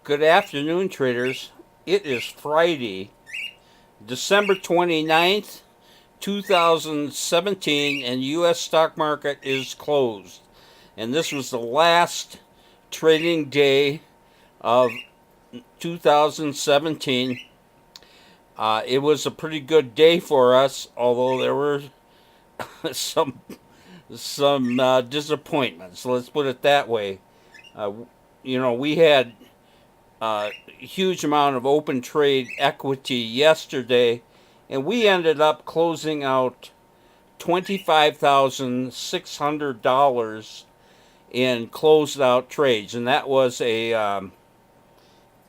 Good afternoon, traders. It is Friday, December 29th, 2017, and U.S. stock market is closed. And this was the last trading day of 2017. It was a pretty good day for us, although there were some disappointments. Let's put it that way. Uh, we had a huge amount of open trade equity yesterday, and we ended up closing out $25,600 in closed out trades, and that was a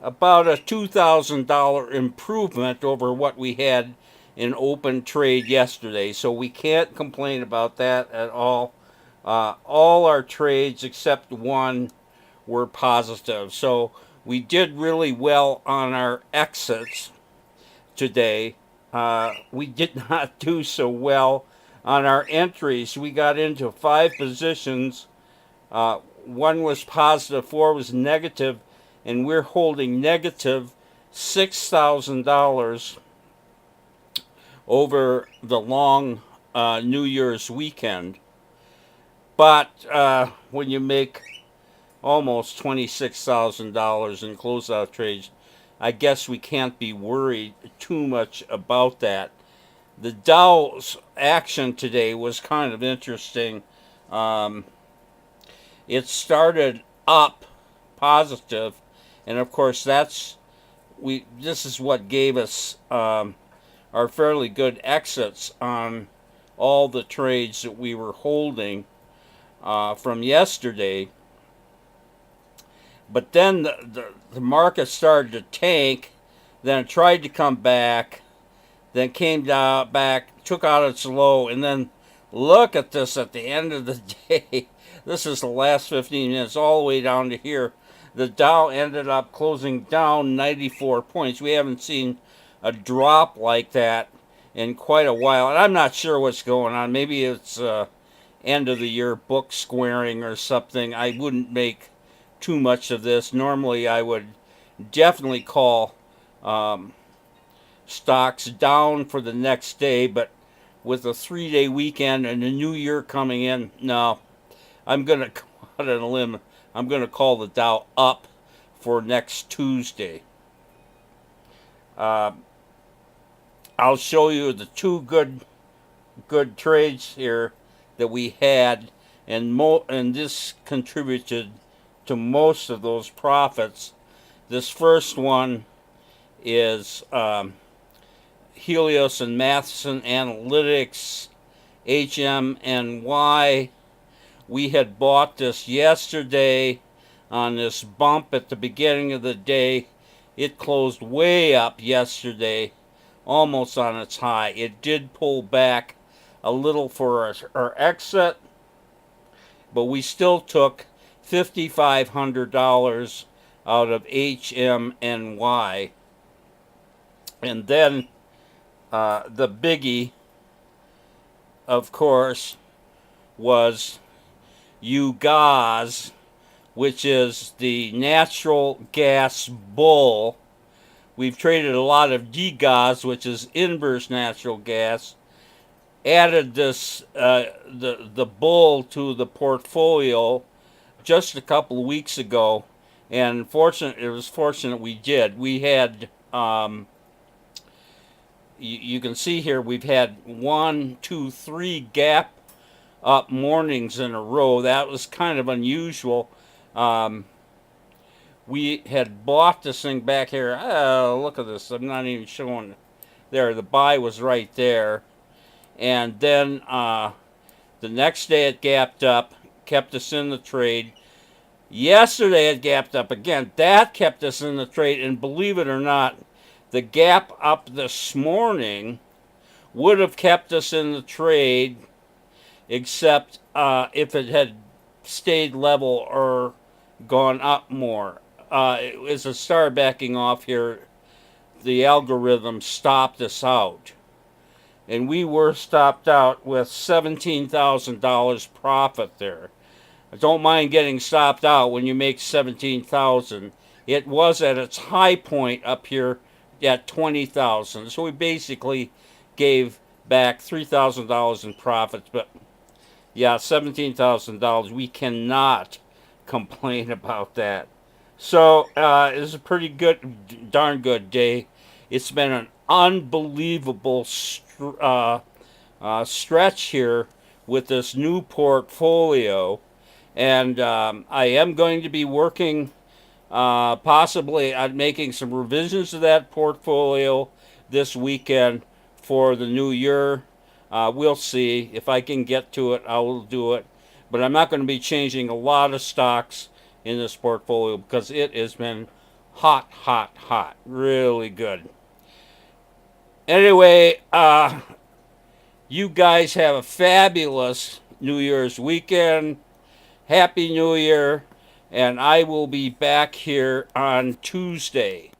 about a $2,000 improvement over what we had in open trade yesterday. So we can't complain about that at all. All our trades except one were positive. So we did really well on our exits today. We did not do so well on our entries. We got into 5 positions. One was positive, four was negative, and we're holding negative $6,000 over the long New Year's weekend. But when you make almost $26,000 in closeout trades, I guess we can't be worried too much about that. The Dow's action today was kind of interesting. Um, it started up positive, and of course this is what gave us our fairly good exits on all the trades that we were holding from yesterday. But then the market started to tank, then it tried to come back, then came down back, took out its low, and then look at this at the end of the day. This is the last 15 minutes, all the way down to here. The Dow ended up closing down 94 points. We haven't seen a drop like that in quite a while, and I'm not sure what's going on. Maybe it's end of the year book squaring or something. I wouldn't make too much of this. Normally, I would definitely call stocks down for the next day, but with a 3-day weekend and a new year coming in, no, I'm going to come out on a limb. I'm going to call the Dow up for next Tuesday. Uh, I'll show you the two good trades here that we had, and this contributed to most of those profits. This first one is Helios and Matheson Analytics, HMNY. We had bought this yesterday on this bump at the beginning of the day. It closed way up yesterday, almost on its high. It did pull back a little for our exit, but we still took $5,500 out of HMNY. And then the biggie, of course, was UGAZ, which is the natural gas bull. We've traded a lot of DGAZ, which is inverse natural gas. Added this the bull to the portfolio just a couple of weeks ago, and it was fortunate we did. We had you can see here we've had 1, 2, 3 gap up mornings in a row. That was kind of unusual. We had bought this thing back here. Oh, look at this. I'm not even showing. There, the buy was right there. And then the next day it gapped up, kept us in the trade. Yesterday it gapped up again. That kept us in the trade. And believe it or not, the gap up this morning would have kept us in the trade, except if it had stayed level or gone up more. As it started backing off here, the algorithm stopped us out. And we were stopped out with $17,000 profit there. I don't mind getting stopped out when you make $17,000. It was at its high point up here at 20,000. So we basically gave back $3,000 in profits, but yeah, $17,000. We cannot complain about that. So it's a pretty good, darn good day. It's been an unbelievable stretch here with this new portfolio, and I am going to be working possibly on making some revisions to that portfolio this weekend for the new year. We'll see. If I can get to it, I will do it. But I'm not going to be changing a lot of stocks in this portfolio because it has been hot, hot, hot. Really good. Anyway, you guys have a fabulous New Year's weekend. Happy New Year. And I will be back here on Tuesday.